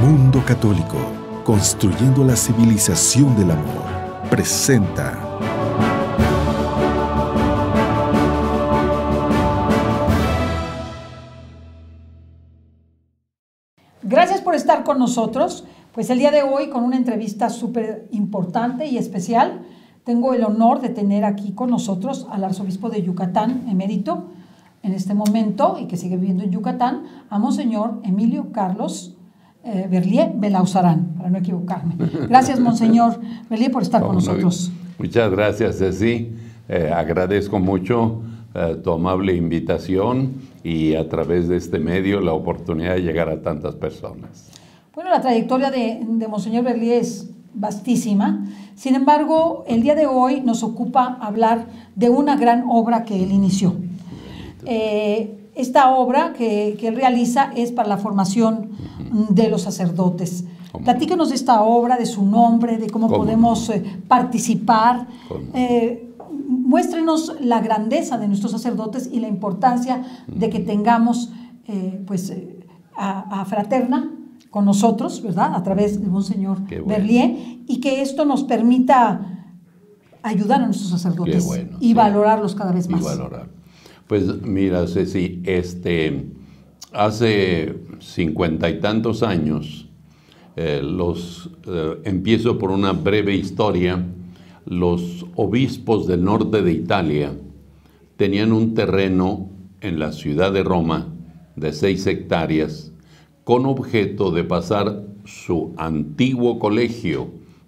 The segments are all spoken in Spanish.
Mundo Católico, construyendo la civilización del amor, presenta Gracias por estar con nosotros. Pues el día de hoy, con una entrevista súper importante y especial, tengo el honor de tener aquí con nosotros al arzobispo de Yucatán, emérito, en este momento, y que sigue viviendo en Yucatán, a Monseñor Emilio Carlos Berlier Belauzarán, para no equivocarme. Gracias, Monseñor Berlier, por estar con nosotros. Muchas gracias, Ceci. Agradezco mucho tu amable invitación y a través de este medio la oportunidad de llegar a tantas personas. Bueno, la trayectoria de Monseñor Berlier es vastísima. Sin embargo, el día de hoy nos ocupa hablar de una gran obra que él inició. Esta obra que él realiza es para la formación de los sacerdotes. Platíquenos de esta obra, de su nombre, de cómo podemos participar. Muéstrenos la grandeza de nuestros sacerdotes y la importancia de que tengamos a Fraterna con nosotros, ¿verdad? A través de Monseñor Berlier, y que esto nos permita ayudar a nuestros sacerdotes y valorarlos cada vez más. Pues mira, Ceci, hace 50 y tantos años, empiezo por una breve historia. Los obispos del norte de Italia tenían un terreno en la ciudad de Roma de 6 hectáreas con objeto de pasar su antiguo colegio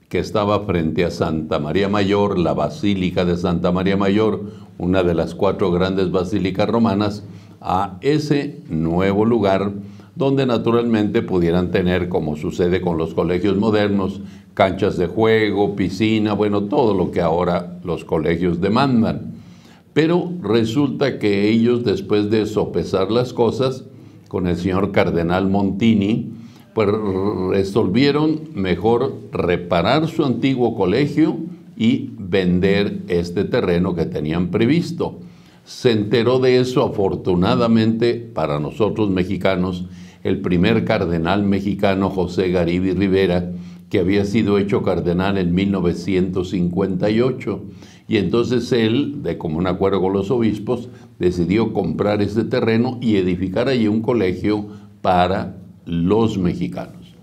que estaba frente a Santa María Mayor, la Basílica de Santa María Mayor, una de las 4 grandes basílicas romanas, a ese nuevo lugar donde naturalmente pudieran tener, como sucede con los colegios modernos, canchas de juego, piscina, bueno, todo lo que ahora los colegios demandan. Pero resulta que ellos, después de sopesar las cosas, con el señor cardenal Montini, pues resolvieron mejor reparar su antiguo colegio y vender este terreno que tenían previsto. Se enteró de eso, afortunadamente para nosotros mexicanos, el primer cardenal mexicano, José Garibi Rivera, que había sido hecho cardenal en 1958. Y entonces él, de común acuerdo con los obispos, decidió comprar ese terreno y edificar allí un colegio para los mexicanos.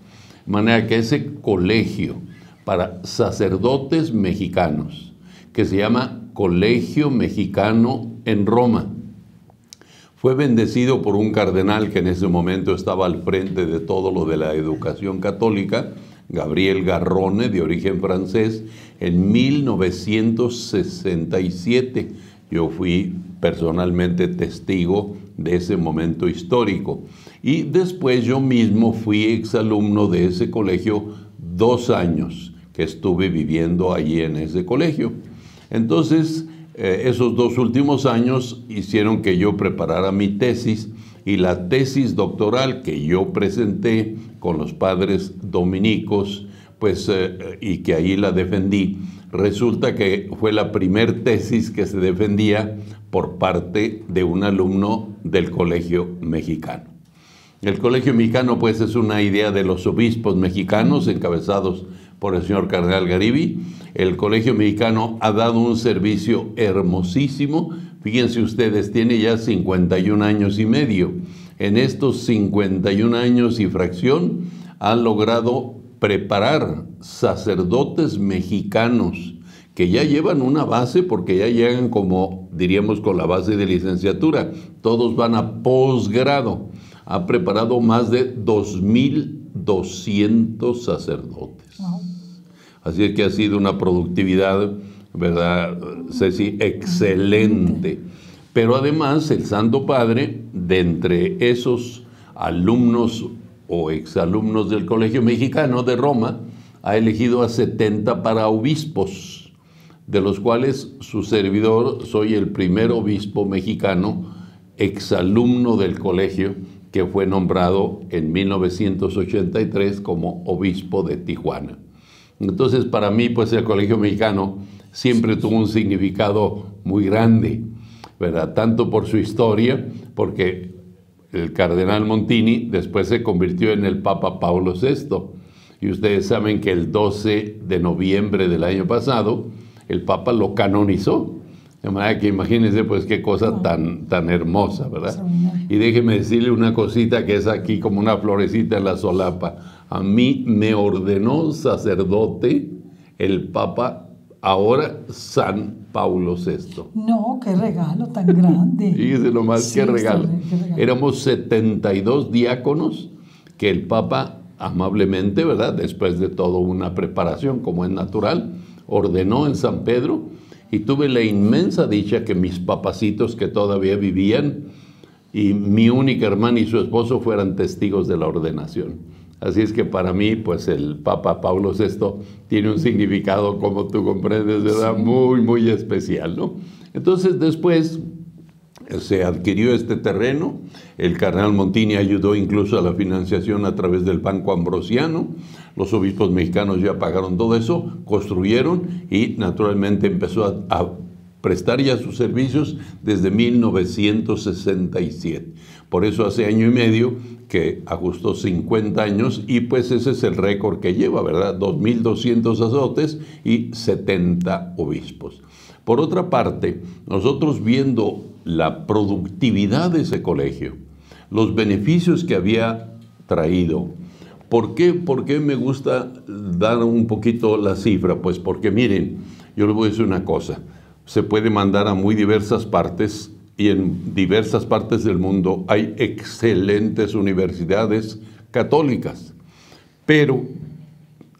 De manera que ese colegio para sacerdotes mexicanos, que se llama Colegio Mexicano en Roma, fue bendecido por un cardenal que en ese momento estaba al frente de todo lo de la educación católica, Gabriel Garrone, de origen francés, en 1967. Yo fui personalmente testigo de ese momento histórico. Y después yo mismo fui exalumno de ese colegio 2 años que estuve viviendo allí en ese colegio. Entonces, esos 2 últimos años hicieron que yo preparara mi tesis, y la tesis doctoral que yo presenté con los padres dominicos, y que ahí la defendí, resulta que fue la primer tesis que se defendía por parte de un alumno del Colegio Mexicano. El Colegio Mexicano, pues, es una idea de los obispos mexicanos encabezados por el señor cardenal Garibi. El Colegio Mexicano ha dado un servicio hermosísimo. Fíjense ustedes, tiene ya 51 años y medio. En estos 51 años y fracción han logrado preparar sacerdotes mexicanos que ya llevan una base, porque ya llegan, como diríamos, con la base de licenciatura. Todos van a posgrado. Ha preparado más de 2,200 sacerdotes. Wow. Así es que ha sido una productividad, ¿verdad, Ceci? Excelente. Pero además el Santo Padre, de entre esos alumnos o exalumnos del Colegio Mexicano de Roma, ha elegido a 70 para obispos, de los cuales su servidor soy el primer obispo mexicano, exalumno del colegio, que fue nombrado en 1983 como obispo de Tijuana. Entonces, para mí, pues el Colegio Mexicano siempre tuvo un significado muy grande, ¿verdad? Tanto por su historia, porque el cardenal Montini después se convirtió en el Papa Pablo VI. Y ustedes saben que el 12 de noviembre del año pasado, el Papa lo canonizó. De manera que imagínense pues qué cosa tan hermosa, ¿verdad? Y déjeme decirle una cosita que es aquí como una florecita en la solapa. A mí me ordenó sacerdote el Papa, ahora San Pablo VI. No, qué regalo tan grande. Fíjese nomás, Sí, qué regalo. qué regalo. Éramos 72 diáconos que el Papa amablemente, ¿verdad?, después de toda una preparación, como es natural, ordenó en San Pedro, y tuve la inmensa dicha que mis papacitos que todavía vivían y mi única hermana y su esposo fueran testigos de la ordenación. Así es que para mí, pues el Papa Pablo VI tiene un significado, como tú comprendes, ¿verdad?, Sí. muy, muy especial, ¿no? Entonces después se adquirió este terreno, el cardenal Montini ayudó incluso a la financiación a través del Banco Ambrosiano, los obispos mexicanos ya pagaron todo eso, construyeron y naturalmente empezó a prestar ya sus servicios desde 1967. Por eso hace año y medio que ajustó 50 años y pues ese es el récord que lleva, ¿verdad? 2.200 sacerdotes y 70 obispos. Por otra parte, nosotros viendo la productividad de ese colegio, los beneficios que había traído. ¿Por qué me gusta dar un poquito la cifra? Pues porque miren, yo les voy a decir una cosa, se puede mandar a muy diversas partes y en diversas partes del mundo hay excelentes universidades católicas, pero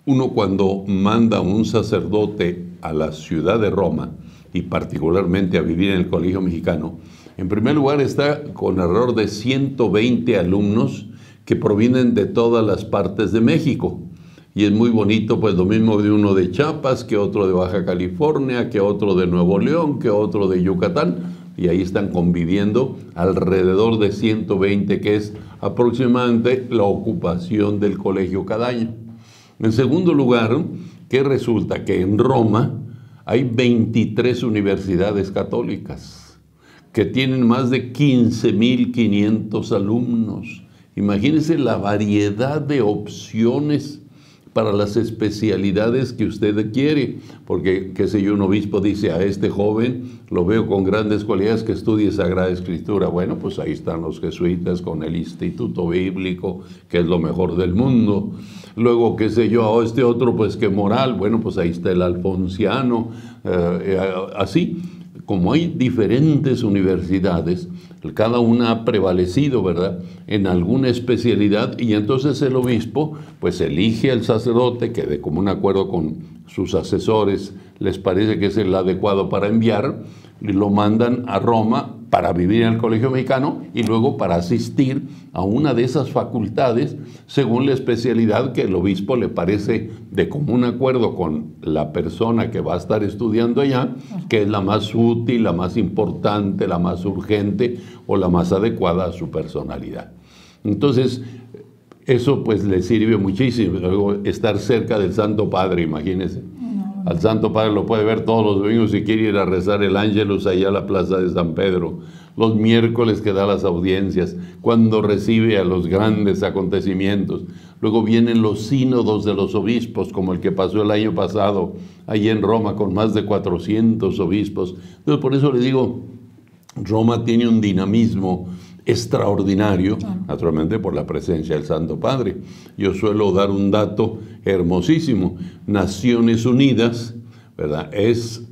uno cuando manda a un sacerdote a la ciudad de Roma y particularmente a vivir en el Colegio Mexicano, en primer lugar está con alrededor de 120 alumnos que provienen de todas las partes de México. Y es muy bonito, pues lo mismo de uno de Chiapas, que otro de Baja California, que otro de Nuevo León, que otro de Yucatán. Y ahí están conviviendo alrededor de 120, que es aproximadamente la ocupación del colegio cada año. En segundo lugar, ¿qué resulta? Que en Roma hay 23 universidades católicas que tienen más de 15.500 alumnos. Imagínense la variedad de opciones para las especialidades que usted quiere, porque, qué sé yo, un obispo dice a este joven, lo veo con grandes cualidades, que estudie Sagrada Escritura. Bueno, pues ahí están los jesuitas con el Instituto Bíblico, que es lo mejor del mundo. Luego, qué sé yo, a este otro, pues que moral, bueno, pues ahí está el Alfonsiano, así. Como hay diferentes universidades, cada una ha prevalecido, ¿verdad?, en alguna especialidad, y entonces el obispo pues elige al sacerdote que de común acuerdo con sus asesores les parece que es el adecuado para enviar, y lo mandan a Roma para vivir en el Colegio Mexicano y luego para asistir a una de esas facultades según la especialidad que el obispo le parece de común acuerdo con la persona que va a estar estudiando allá, que es la más útil, la más importante, la más urgente o la más adecuada a su personalidad. Entonces, eso pues le sirve muchísimo, luego estar cerca del Santo Padre, imagínense. Al Santo Padre lo puede ver todos los domingos si quiere ir a rezar el Ángelus allá a la Plaza de San Pedro, los miércoles que da las audiencias, cuando recibe a los grandes acontecimientos. Luego vienen los sínodos de los obispos, como el que pasó el año pasado, allí en Roma, con más de 400 obispos. Entonces, por eso le digo, Roma tiene un dinamismo extraordinario, naturalmente por la presencia del Santo Padre. Yo suelo dar un dato hermosísimo. Naciones Unidas, ¿verdad?, es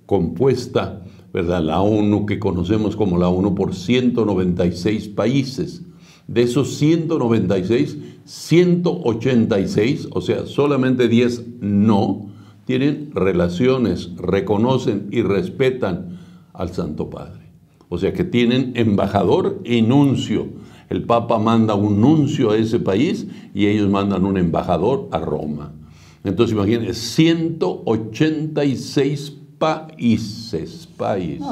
compuesta, ¿verdad?, la ONU que conocemos como la ONU, por 196 países. De esos 196, 186, o sea, solamente 10 no, tienen relaciones, reconocen y respetan al Santo Padre. O sea que tienen embajador y nuncio. El Papa manda un nuncio a ese país y ellos mandan un embajador a Roma. Entonces imagínense, 186 países. No,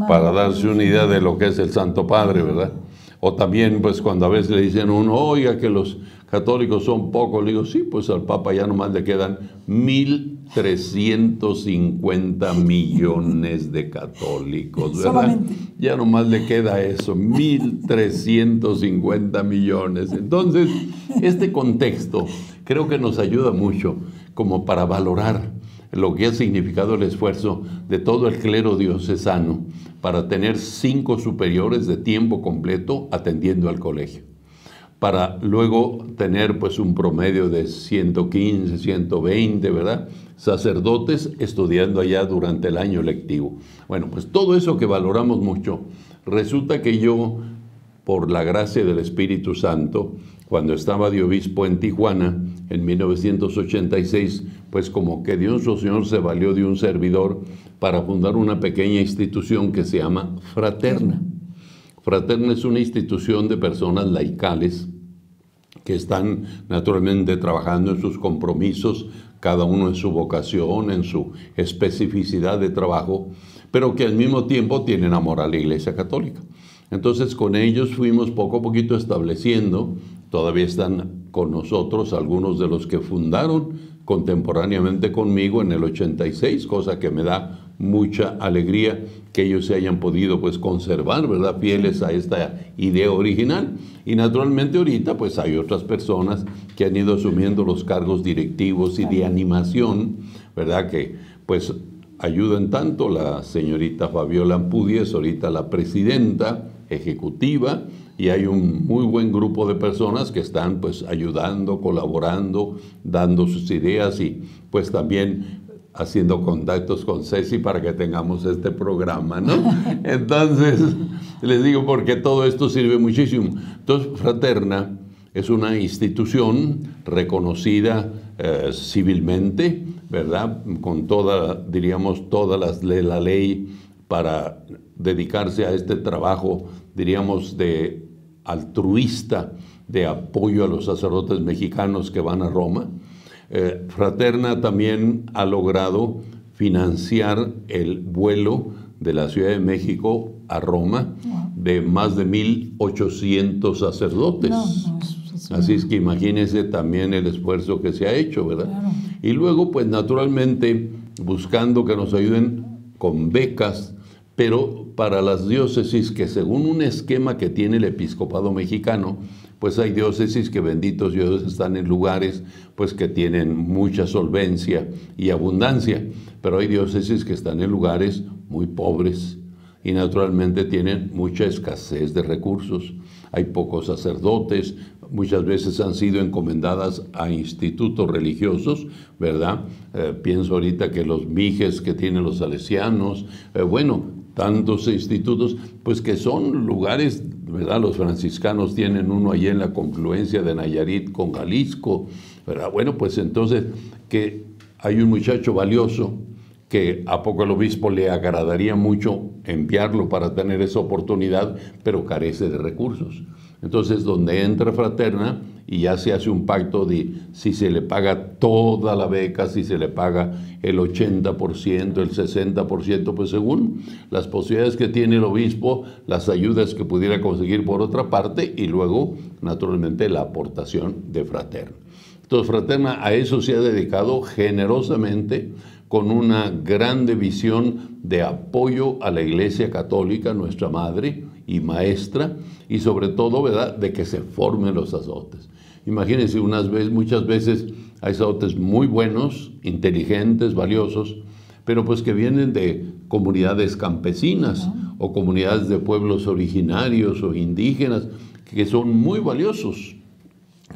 Para darse una idea de lo que es el Santo Padre, ¿verdad? O también, pues, cuando a veces le dicen a uno, oiga, que los católicos son pocos. Le digo, sí, pues al Papa ya nomás le quedan 1,350 millones de católicos, ¿verdad? Solamente. Ya nomás le queda eso, 1,350 millones. Entonces, este contexto creo que nos ayuda mucho como para valorar lo que ha significado el esfuerzo de todo el clero diocesano para tener 5 superiores de tiempo completo atendiendo al colegio, para luego tener pues un promedio de 115, 120, ¿verdad?, sacerdotes estudiando allá durante el año lectivo. Bueno, pues todo eso que valoramos mucho, resulta que yo, por la gracia del Espíritu Santo, cuando estaba de obispo en Tijuana, en 1986, pues como que Dios nuestro Señor se valió de un servidor para fundar una pequeña institución que se llama Fraterna. Fraterna es una institución de personas laicales que están naturalmente trabajando en sus compromisos, cada uno en su vocación, en su especificidad de trabajo, pero que al mismo tiempo tienen amor a la Iglesia Católica. Entonces con ellos fuimos poco a poquito estableciendo, todavía están con nosotros algunos de los que fundaron contemporáneamente conmigo en el 86, cosa que me da mucha alegría que ellos se hayan podido pues conservar, ¿verdad?, fieles a esta idea original. Y naturalmente ahorita pues hay otras personas que han ido asumiendo los cargos directivos y de animación, ¿verdad?, que pues ayudan tanto. La señorita Fabiola Ampudia, ahorita la presidenta ejecutiva, y hay un muy buen grupo de personas que están pues ayudando, colaborando, dando sus ideas y pues también haciendo contactos con Ceci para que tengamos este programa, ¿no? Entonces, les digo porque todo esto sirve muchísimo. Entonces, Fraterna es una institución reconocida civilmente, ¿verdad?, con toda, diríamos, todas la ley para dedicarse a este trabajo, diríamos, de altruista, de apoyo a los sacerdotes mexicanos que van a Roma. Fraterna también ha logrado financiar el vuelo de la Ciudad de México a Roma de más de 1,800 sacerdotes. Así es que imagínense también el esfuerzo que se ha hecho, ¿verdad? Claro. Y luego, pues naturalmente, buscando que nos ayuden con becas, pero para las diócesis que según un esquema que tiene el episcopado mexicano, pues hay diócesis que, benditos Dios, están en lugares pues que tienen mucha solvencia y abundancia, pero hay diócesis que están en lugares muy pobres y naturalmente tienen mucha escasez de recursos. Hay pocos sacerdotes, muchas veces han sido encomendadas a institutos religiosos, ¿verdad? Pienso ahorita que los mijes que tienen los salesianos, tantos institutos, pues que son lugares, ¿verdad? Los franciscanos tienen uno allí en la confluencia de Nayarit con Jalisco, ¿verdad? Bueno, pues entonces que hay un muchacho valioso que a poco el obispo le agradaría mucho enviarlo para tener esa oportunidad, pero carece de recursos. Entonces, donde entra Fraterna y ya se hace un pacto de si se le paga toda la beca, si se le paga el 80%, el 60%, pues según las posibilidades que tiene el obispo, las ayudas que pudiera conseguir por otra parte y luego, naturalmente, la aportación de Fraterna. Entonces, Fraterna a eso se ha dedicado generosamente, con una grande visión de apoyo a la Iglesia Católica, nuestra madre y maestra, y sobre todo, ¿verdad?, de que se formen los sacerdotes. Imagínense, muchas veces hay sacerdotes muy buenos, inteligentes, valiosos, pero pues que vienen de comunidades campesinas o comunidades de pueblos originarios o indígenas, que son muy valiosos,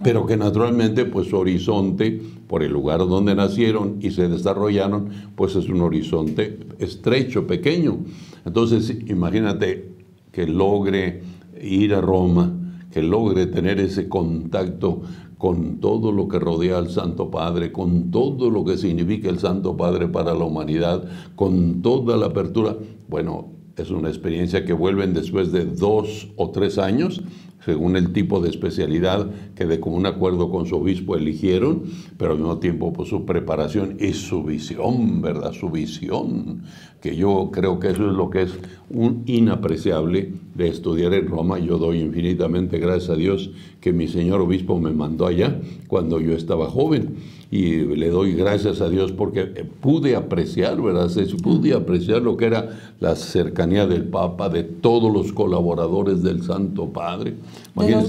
pero que naturalmente pues su horizonte, por el lugar donde nacieron y se desarrollaron, pues es un horizonte estrecho, pequeño. Entonces, imagínate que logre ir a Roma, que logre tener ese contacto con todo lo que rodea al Santo Padre, con todo lo que significa el Santo Padre para la humanidad, con toda la apertura. Bueno, es una experiencia que vuelven después de 2 o 3 años, según el tipo de especialidad que de común acuerdo con su obispo eligieron, pero al mismo tiempo pues, su preparación y su visión, ¿verdad? Su visión, que yo creo que eso es lo que es un inapreciable de estudiar en Roma. Yo doy infinitamente gracias a Dios que mi señor obispo me mandó allá cuando yo estaba joven, y le doy gracias a Dios porque pude apreciar, ¿verdad? Pude apreciar lo que era la cercanía del Papa, de todos los colaboradores del Santo Padre.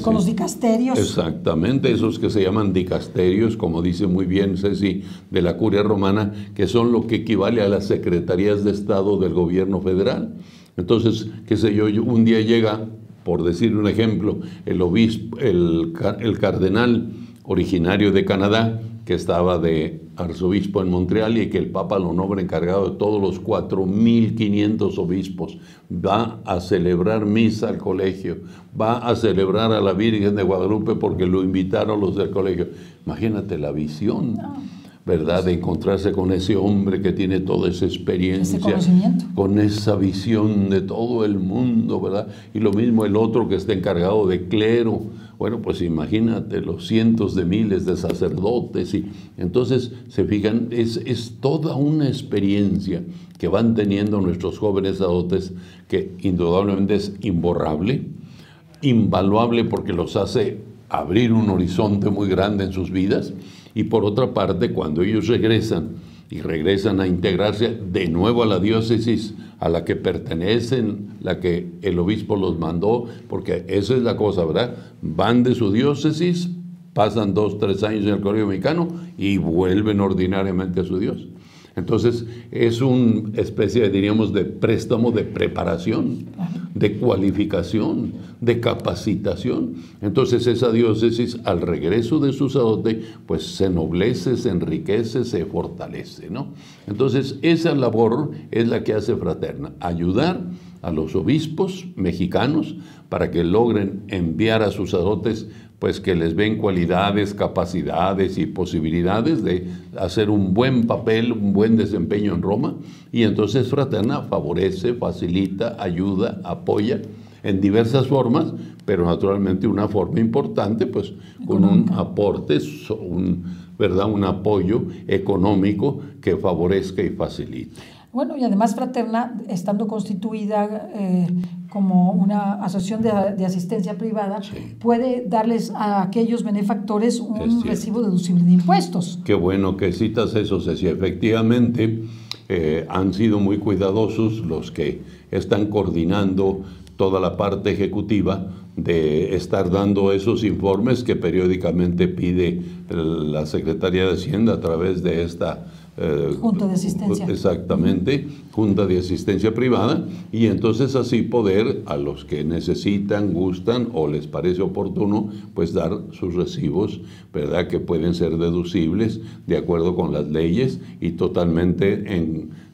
Con los dicasterios. Exactamente, esos que se llaman dicasterios, como dice muy bien Ceci, de la Curia Romana, que son lo que equivale a las secretarías de Estado del gobierno federal. Entonces, qué sé yo, un día llega, por decir un ejemplo, el obispo, el cardenal originario de Canadá, que estaba de arzobispo en Montreal, y que el Papa lo nombra encargado de todos los 4.500 obispos. Va a celebrar misa al colegio, va a celebrar a la Virgen de Guadalupe porque lo invitaron los del colegio. Imagínate la visión, ¿verdad? De encontrarse con ese hombre que tiene toda esa experiencia, ese conocimiento, con esa visión de todo el mundo, ¿verdad? Y lo mismo el otro que está encargado de clero. Bueno, pues imagínate los cientos de miles de sacerdotes. Y entonces, se fijan, es toda una experiencia que van teniendo nuestros jóvenes sacerdotes que indudablemente es imborrable, invaluable, porque los hace abrir un horizonte muy grande en sus vidas. Y por otra parte, cuando ellos regresan a integrarse de nuevo a la diócesis a la que pertenecen, la que el obispo los mandó, porque esa es la cosa, ¿verdad? Van de su diócesis, pasan 2 o 3 años en el Colegio Mexicano y vuelven ordinariamente a su Dios. Entonces, es una especie, diríamos, de préstamo de preparación, de cualificación, de capacitación. Entonces, esa diócesis, al regreso de su sacerdote, pues se ennoblece, se enriquece, se fortalece, ¿no? Entonces, esa labor es la que hace Fraterna, ayudar a los obispos mexicanos para que logren enviar a sus sacerdotes, pues que les ven cualidades, capacidades y posibilidades de hacer un buen papel, un buen desempeño en Roma. Y entonces Fraterna favorece, facilita, ayuda, apoya en diversas formas, pero naturalmente una forma importante, pues con un aporte, ¿verdad? Un apoyo económico que favorezca y facilite. Bueno, y además Fraterna, estando constituida como una asociación de asistencia privada, puede darles a aquellos benefactores un recibo deducible de impuestos. Qué bueno que citas eso, Ceci. Efectivamente, han sido muy cuidadosos los que están coordinando toda la parte ejecutiva de estar dando esos informes que periódicamente pide la Secretaría de Hacienda a través de esta Junta de Asistencia. Exactamente, Junta de Asistencia Privada, y entonces así poder a los que necesitan, gustan o les parece oportuno, pues dar sus recibos, ¿verdad? Que pueden ser deducibles de acuerdo con las leyes y totalmente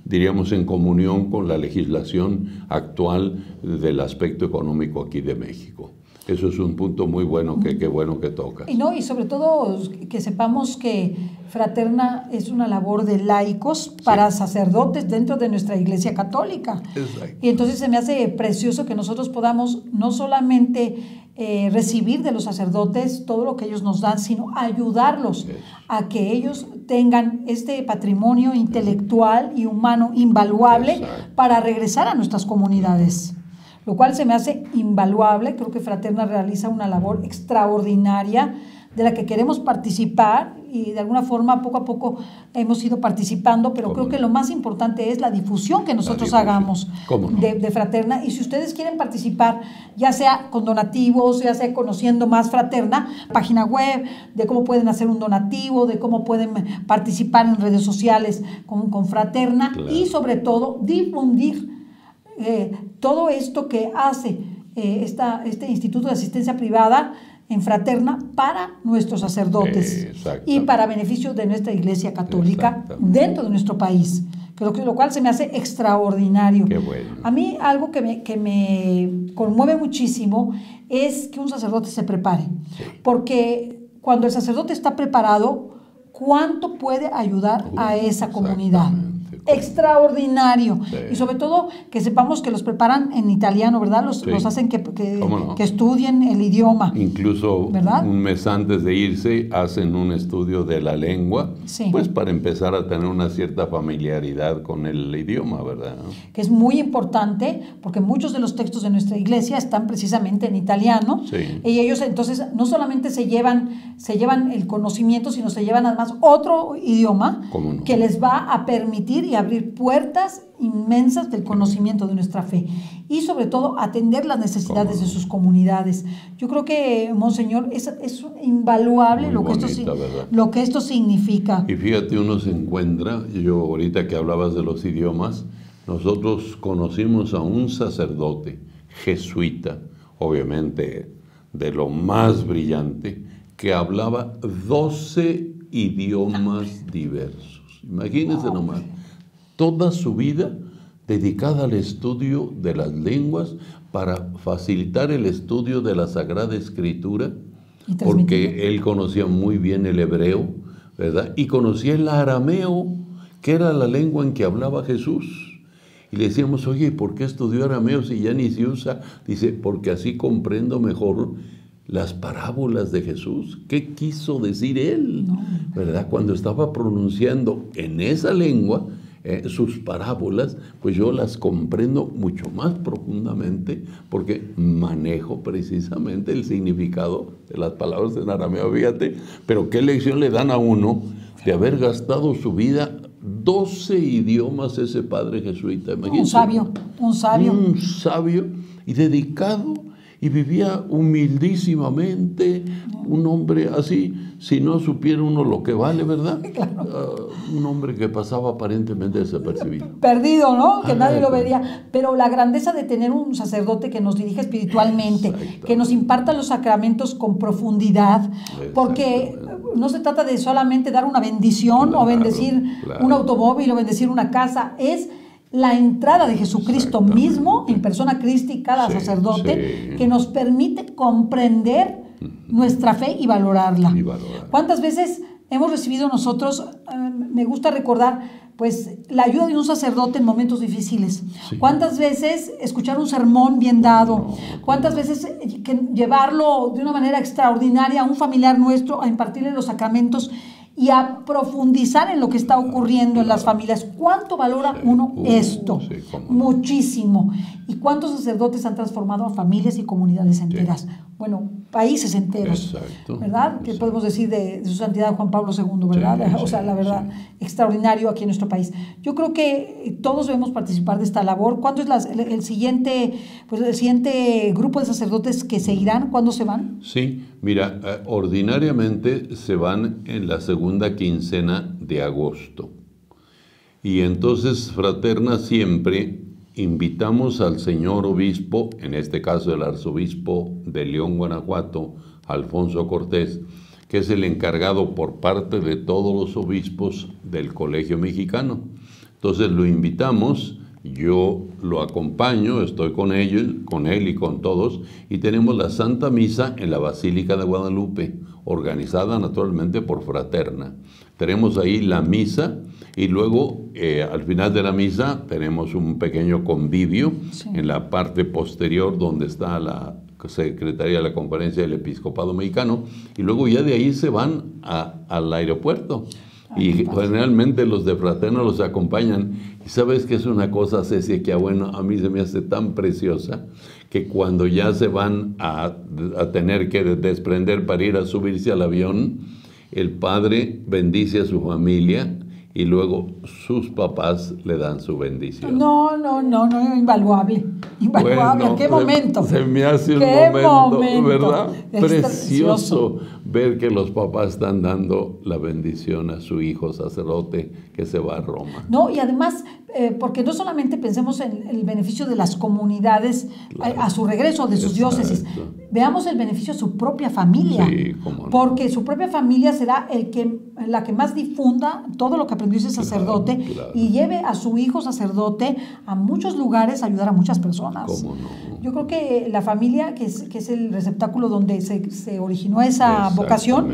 diríamos en comunión con la legislación actual del aspecto económico aquí de México. Eso es un punto muy bueno, qué bueno que tocas. Y sobre todo que sepamos que Fraterna es una labor de laicos para sacerdotes dentro de nuestra Iglesia Católica. Exacto. Y entonces se me hace precioso que nosotros podamos no solamente recibir de los sacerdotes todo lo que ellos nos dan, sino ayudarlos a que ellos tengan este patrimonio intelectual y humano invaluable para regresar a nuestras comunidades. Lo cual se me hace invaluable. Creo que Fraterna realiza una labor extraordinaria de la que queremos participar y de alguna forma poco a poco hemos ido participando, pero creo que lo más importante es la difusión que nosotros hagamos de Fraterna. Y si ustedes quieren participar, ya sea con donativos, ya sea conociendo más Fraterna, página web, de cómo pueden hacer un donativo, de cómo pueden participar en redes sociales con Fraterna, y sobre todo difundir todo esto que hace este Instituto de Asistencia Privada en Fraterna para nuestros sacerdotes y para beneficio de nuestra Iglesia Católica dentro de nuestro país, lo cual se me hace extraordinario. Qué bueno. A mí algo que me conmueve muchísimo es que un sacerdote se prepare, porque cuando el sacerdote está preparado, ¿cuánto puede ayudar a esa comunidad? extraordinario. Sí. Y sobre todo que sepamos que los preparan en italiano, ¿verdad? Los hacen que ¿Cómo no? estudien el idioma. Incluso ¿verdad? un mes antes de irse hacen un estudio de la lengua, Sí. pues para empezar a tener una cierta familiaridad con el idioma, ¿verdad? Que es muy importante porque muchos de los textos de nuestra iglesia están precisamente en italiano. Sí. Y ellos entonces no solamente se llevan el conocimiento, sino se llevan además otro idioma ¿Cómo no? que les va a permitir y abrir puertas inmensas del conocimiento de nuestra fe y sobre todo atender las necesidades de sus comunidades. Yo creo que, Monseñor, es invaluable Muy lo que, bonita, ¿verdad? lo que esto significa. Y fíjate, uno se encuentra, yo ahorita que hablabas de los idiomas, nosotros conocimos a un sacerdote jesuita, obviamente de lo más brillante, que hablaba 12 idiomas diversos. Imagínense nomás, toda su vida dedicada al estudio de las lenguas para facilitar el estudio de la Sagrada Escritura, Y porque él conocía muy bien el hebreo, ¿verdad? Y conocía el arameo, que era la lengua en que hablaba Jesús. Y le decíamos, oye, ¿por qué estudió arameo si ya ni se usa? Dice, porque así comprendo mejor las parábolas de Jesús. ¿Qué quiso decir él? No. ¿Verdad? Cuando estaba pronunciando en esa lengua sus parábolas, pues yo las comprendo mucho más profundamente porque manejo precisamente el significado de las palabras en arameo, fíjate. Pero qué lección le dan a uno de haber gastado su vida 12 idiomas ese padre jesuita. Imagínense. Un sabio. Un sabio y dedicado, y vivía humildísimamente, un hombre así, si no supiera uno lo que vale, ¿verdad? Claro. Un hombre que pasaba aparentemente desapercibido. Perdido, ¿no? Que nadie lo pues. vería. Pero la grandeza de tener un sacerdote que nos dirige espiritualmente, Exactamente. que nos imparta los sacramentos con profundidad, porque no se trata de solamente dar una bendición Claro, o bendecir claro. un automóvil o bendecir una casa, es la entrada de Jesucristo mismo en persona crística, cada Sí, sacerdote, sí. que nos permite comprender nuestra fe y valorarla. Y valorar. ¿Cuántas veces hemos recibido nosotros, me gusta recordar, pues la ayuda de un sacerdote en momentos difíciles? Sí. ¿Cuántas veces escuchar un sermón bien dado? ¿Cuántas veces llevarlo de una manera extraordinaria a un familiar nuestro a impartirle los sacramentos y a profundizar en lo que está ocurriendo en las familias? ¿Cuánto valora uno esto? Sí, cómo no. Muchísimo. ¿Y cuántos sacerdotes han transformado a familias y comunidades enteras? Bueno, países enteros. Exacto. ¿Verdad? ¿Qué podemos decir de su santidad Juan Pablo II, verdad? Sí, O sea, la verdad, extraordinario aquí en nuestro país. Yo creo que todos debemos participar de esta labor. ¿Cuándo es el siguiente grupo de sacerdotes que se irán? ¿Cuándo se van? Sí, mira, ordinariamente se van en la segunda quincena de agosto. Y entonces, fraterna, siempre invitamos al señor obispo, en este caso el arzobispo de León, Guanajuato, Alfonso Cortés, que es el encargado por parte de todos los obispos del Colegio Mexicano. Entonces lo invitamos, yo lo acompaño, estoy con él y con todos, y tenemos la Santa Misa en la Basílica de Guadalupe, organizada naturalmente por Fraterna. Tenemos ahí la misa y luego al final de la misa tenemos un pequeño convivio en la parte posterior donde está la Secretaría de la Conferencia del Episcopado Mexicano, y luego ya de ahí se van al aeropuerto. Y generalmente los de Fraterna los acompañan. Y sabes que es una cosa, Ceci, que bueno, a mí se me hace tan preciosa, que cuando ya se van a tener que desprender para ir a subirse al avión, el padre bendice a su familia y luego sus papás le dan su bendición. No, invaluable. Invaluable. Bueno, ¿Qué momento? Se me hace un ¿Qué momento, ¿verdad? Es Precioso ver que los papás están dando la bendición a su hijo sacerdote que se va a Roma. No, y además, porque no solamente pensemos en el beneficio de las comunidades a su regreso de sus diócesis, veamos el beneficio a su propia familia. Sí, cómo no. Porque su propia familia será la que más difunda todo lo que aprendió ese sacerdote, claro. Y lleve a su hijo sacerdote a muchos lugares a ayudar a muchas personas. ¿Cómo no? Yo creo que la familia, que es el receptáculo donde se originó esa vocación,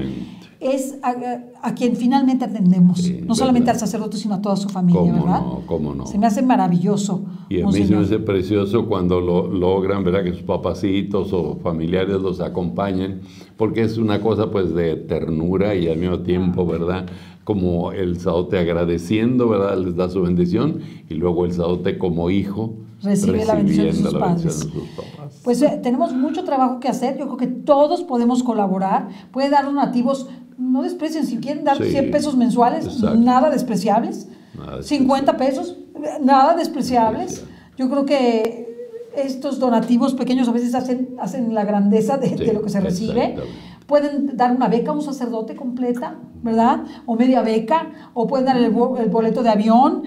es a quien finalmente atendemos, Sí, no solamente ¿verdad? al sacerdote, sino a toda su familia, ¿verdad? ¿Cómo no? Se me hace maravilloso. Y a mí se me hace precioso cuando lo logran, ¿verdad? Que sus papacitos o familiares los acompañen, porque es una cosa pues de ternura y al mismo tiempo, ¿verdad? Como el sacerdote agradeciendo, ¿verdad? Les da su bendición y luego el sacerdote como hijo Recibe la bendición de sus recibiendo la padres. bendición de sus papás. Pues tenemos mucho trabajo que hacer. Yo creo que todos podemos colaborar. Pueden dar donativos, no desprecien. Si quieren dar Sí, 100 pesos mensuales, exacto. nada despreciables. Nada 50 pesos, nada despreciables. Yo creo que estos donativos pequeños a veces hacen la grandeza de lo que se recibe. Exactamente. Pueden dar una beca a un sacerdote completa, ¿verdad? O media beca, o pueden dar el boleto de avión.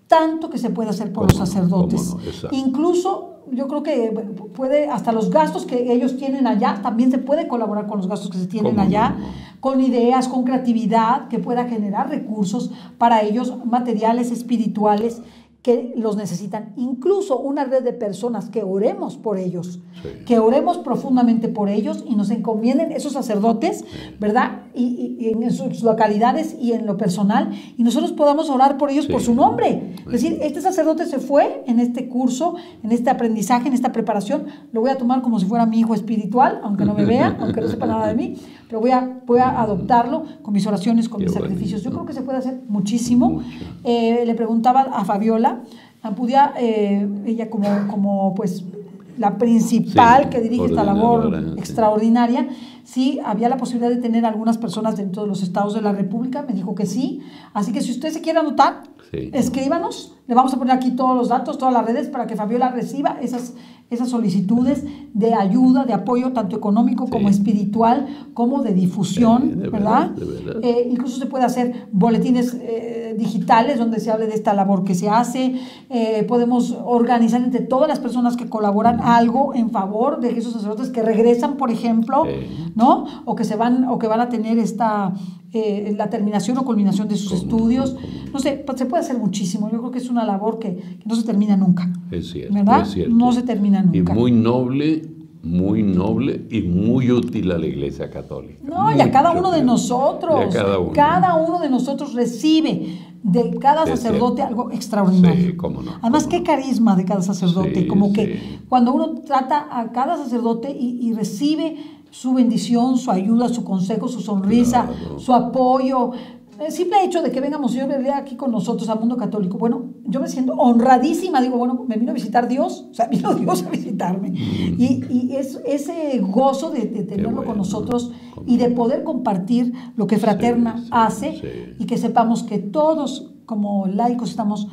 Tanto que se puede hacer por los sacerdotes. ¿Cómo no? Exacto. Incluso yo creo que puede, hasta los gastos que ellos tienen allá, también se puede colaborar con los gastos que se tienen ¿Cómo allá, no? con ideas, con creatividad, que pueda generar recursos para ellos, materiales espirituales que los necesitan. Incluso una red de personas que oremos por ellos, Sí. que oremos profundamente por ellos y nos encomienden esos sacerdotes, ¿verdad? Y en sus localidades y en lo personal, y nosotros podamos orar por ellos Sí. por su nombre. Es decir, este sacerdote se fue en este curso, en este aprendizaje, en esta preparación, lo voy a tomar como si fuera mi hijo espiritual, aunque no me vea, aunque no sepa nada de mí, pero voy a adoptarlo con mis oraciones, con Qué mis sacrificios. Yo bonito. creo que se puede hacer muchísimo. Mucho. Le preguntaba a Fabiola, Ampudia, ella como pues la principal Sí, que dirige esta labor coordinadora, sí. extraordinaria, sí, había la posibilidad de tener algunas personas dentro de los estados de la República, me dijo que sí, así que si usted se quiere anotar, Sí. escríbanos, le vamos a poner aquí todos los datos, todas las redes para que Fabiola reciba esas solicitudes de ayuda, de apoyo, tanto económico como Sí. espiritual, como de difusión, De ¿verdad? verdad. Incluso se puede hacer boletines digitales donde se hable de esta labor que se hace. Podemos organizar entre todas las personas que colaboran algo en favor de esos sacerdotes que regresan, por ejemplo, Sí. ¿no? O que van a tener la terminación o culminación de sus estudios. No sé, pues se puede hacer muchísimo. Yo creo que es una labor que no se termina nunca. Es cierto, ¿Verdad? es cierto. No se termina nunca. Y muy noble y muy útil a la Iglesia Católica. No, y a cada uno de Mucho. nosotros. Y a cada uno. Cada uno de nosotros recibe de cada Es sacerdote cierto. algo extraordinario. Sí, cómo no, Además, cómo qué no. carisma de cada sacerdote. Sí, Como que sí. cuando uno trata a cada sacerdote y recibe su bendición, su ayuda, su consejo, su sonrisa, Claro. su apoyo. El simple hecho de que venga Monseñor Berlea aquí con nosotros al Mundo Católico, bueno, yo me siento honradísima, digo, bueno, me vino a visitar Dios, o sea, vino Dios a visitarme. Y ese gozo de tenerlo bueno, con nosotros ¿no? y de poder compartir lo que Fraterna Sí, sí, hace sí. y que sepamos que todos como laicos estamos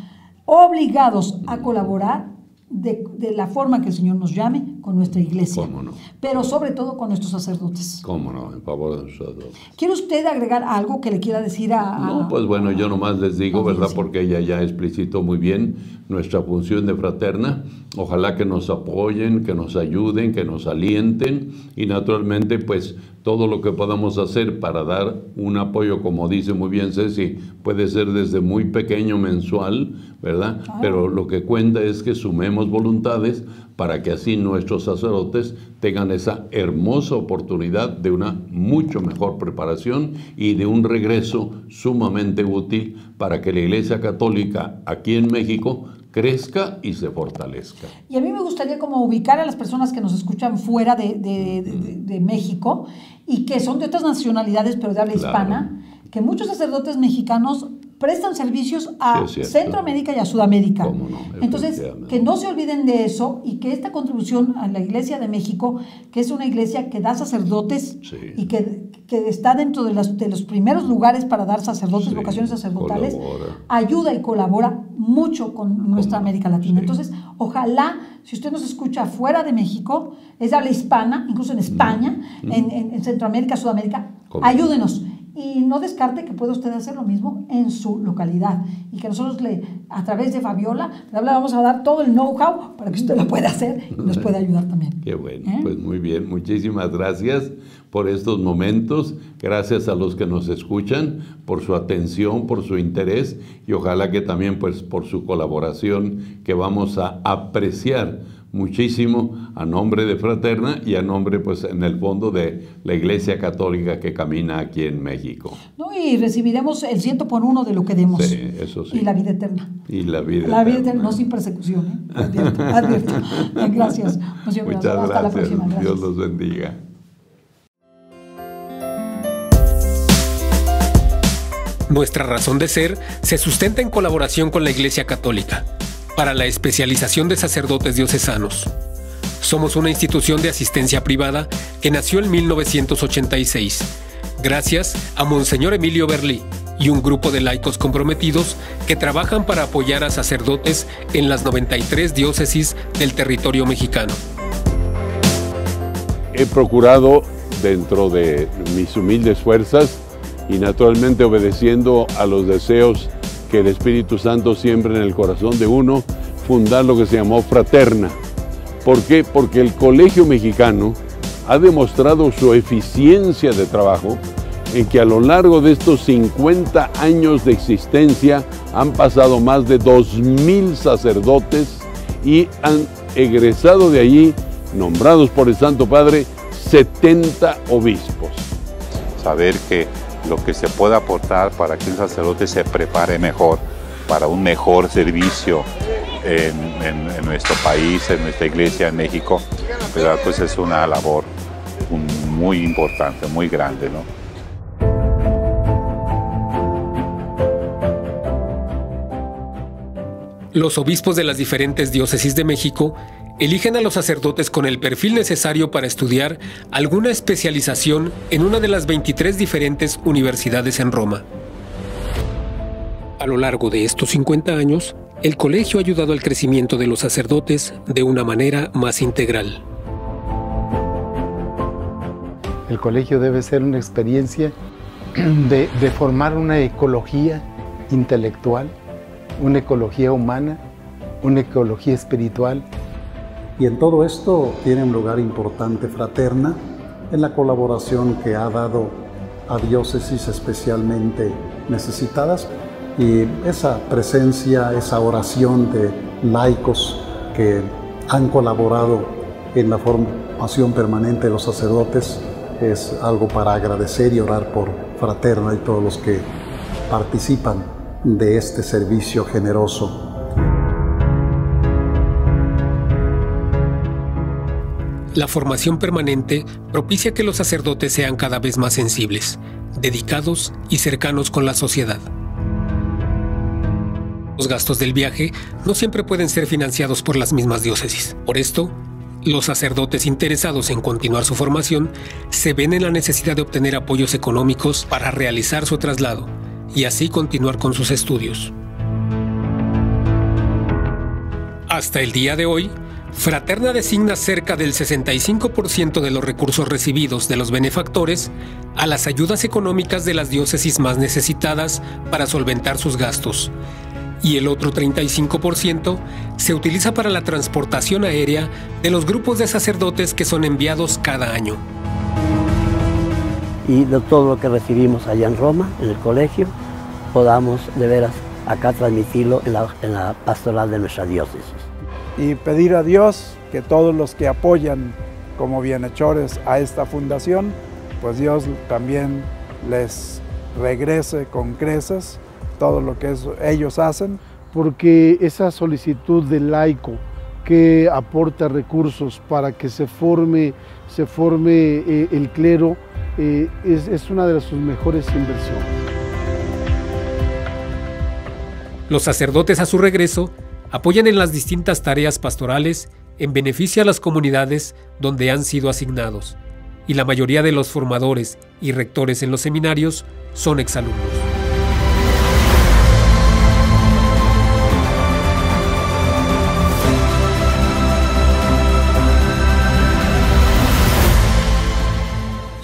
obligados a colaborar de la forma que el Señor nos llame con nuestra iglesia, ¿Cómo no? pero sobre todo con nuestros sacerdotes. ¿Cómo no? En favor de nosotros. ¿Quiere usted agregar algo que le quiera decir a... No, pues bueno, yo nomás les digo, ¿verdad? audiencia? Porque ella ya explicitó muy bien nuestra función de Fraterna. Ojalá que nos apoyen, que nos ayuden, que nos alienten y naturalmente pues todo lo que podamos hacer para dar un apoyo, como dice muy bien Ceci, puede ser desde muy pequeño mensual, ¿verdad? Claro. Pero lo que cuenta es que sumemos voluntades para que así nuestros sacerdotes tengan esa hermosa oportunidad de una mucho mejor preparación y de un regreso sumamente útil para que la Iglesia Católica aquí en México crezca y se fortalezca. Y a mí me gustaría como ubicar a las personas que nos escuchan fuera de México y que son de otras nacionalidades, pero de habla Claro. hispana, que muchos sacerdotes mexicanos prestan servicios a Sí, es cierto. Centroamérica y a Sudamérica. Cómo no, Entonces, efectivamente. que no se olviden de eso y que esta contribución a la Iglesia de México, que es una iglesia que da sacerdotes Sí. y que está dentro de los primeros lugares para dar sacerdotes, Sí, vocaciones sacerdotales, colabora. ayuda y colabora mucho con nuestra América Latina. Sí. Entonces, ojalá, si usted nos escucha fuera de México, es de habla hispana, incluso en España, en Centroamérica, Sudamérica, ¿Cómo? ayúdenos. Y no descarte que pueda usted hacer lo mismo en su localidad. Y que nosotros, a través de Fabiola, le vamos a dar todo el know-how para que usted lo pueda hacer y nos pueda ayudar también. Qué bueno, ¿Eh? pues muy bien, muchísimas gracias por estos momentos, gracias a los que nos escuchan, por su atención, por su interés y ojalá que también pues por su colaboración que vamos a apreciar muchísimo a nombre de Fraterna y a nombre, pues, en el fondo de la Iglesia Católica que camina aquí en México. No, y recibiremos el 100 por 1 de lo que demos. Sí, eso sí. Y la vida eterna. Y la vida La vida eterna. eterna, no sin persecución, ¿eh? Advierto, advierto. Bien, gracias. Muchas Hasta gracias. la próxima. Gracias. Dios los bendiga. Nuestra razón de ser se sustenta en colaboración con la Iglesia Católica para la especialización de sacerdotes diocesanos. Somos una institución de asistencia privada que nació en 1986, gracias a Monseñor Emilio Berlí y un grupo de laicos comprometidos que trabajan para apoyar a sacerdotes en las 93 diócesis del territorio mexicano. He procurado, dentro de mis humildes fuerzas, y naturalmente obedeciendo a los deseos que el Espíritu Santo siembra en el corazón de uno, fundar lo que se llamó Fraterna. ¿Por qué? Porque el Colegio Mexicano ha demostrado su eficiencia de trabajo en que a lo largo de estos 50 años de existencia han pasado más de 2,000 sacerdotes y han egresado de allí, nombrados por el Santo Padre, 70 obispos. Saber que lo que se puede aportar para que un sacerdote se prepare mejor para un mejor servicio en nuestro país, en nuestra iglesia en México, ¿verdad? Pues es una labor muy importante, muy grande, ¿no? Los obispos de las diferentes diócesis de México eligen a los sacerdotes con el perfil necesario para estudiar alguna especialización en una de las 23 diferentes universidades en Roma. A lo largo de estos 50 años, el colegio ha ayudado al crecimiento de los sacerdotes de una manera más integral. El colegio debe ser una experiencia de formar una ecología intelectual, una ecología humana, una ecología espiritual. Y en todo esto tiene un lugar importante Fraterna en la colaboración que ha dado a diócesis especialmente necesitadas, y esa presencia, esa oración de laicos que han colaborado en la formación permanente de los sacerdotes es algo para agradecer y orar por Fraterna y todos los que participan de este servicio generoso. La formación permanente propicia que los sacerdotes sean cada vez más sensibles, dedicados y cercanos con la sociedad. Los gastos del viaje no siempre pueden ser financiados por las mismas diócesis. Por esto, los sacerdotes interesados en continuar su formación se ven en la necesidad de obtener apoyos económicos para realizar su traslado y así continuar con sus estudios. Hasta el día de hoy, Fraterna designa cerca del 65% de los recursos recibidos de los benefactores a las ayudas económicas de las diócesis más necesitadas para solventar sus gastos, y el otro 35% se utiliza para la transportación aérea de los grupos de sacerdotes que son enviados cada año. Y de todo lo que recibimos allá en Roma, en el colegio, podamos de veras acá transmitirlo en la pastoral de nuestra diócesis. Y pedir a Dios que todos los que apoyan como bienhechores a esta fundación, pues Dios también les regrese con creces todo lo que ellos hacen. Porque esa solicitud del laico que aporta recursos para que se forme el clero es una de sus mejores inversiones. Los sacerdotes a su regreso apoyan en las distintas tareas pastorales en beneficio a las comunidades donde han sido asignados, y la mayoría de los formadores y rectores en los seminarios son exalumnos.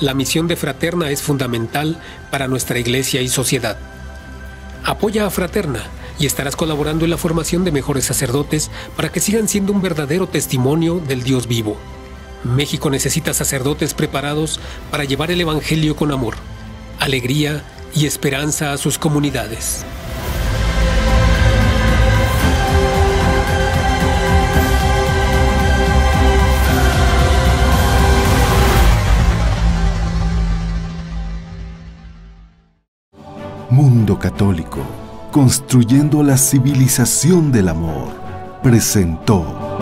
La misión de Fraterna es fundamental para nuestra iglesia y sociedad. Apoya a Fraterna y estarás colaborando en la formación de mejores sacerdotes para que sigan siendo un verdadero testimonio del Dios vivo. México necesita sacerdotes preparados para llevar el Evangelio con amor, alegría y esperanza a sus comunidades. Mundo Católico, construyendo la civilización del amor, presentó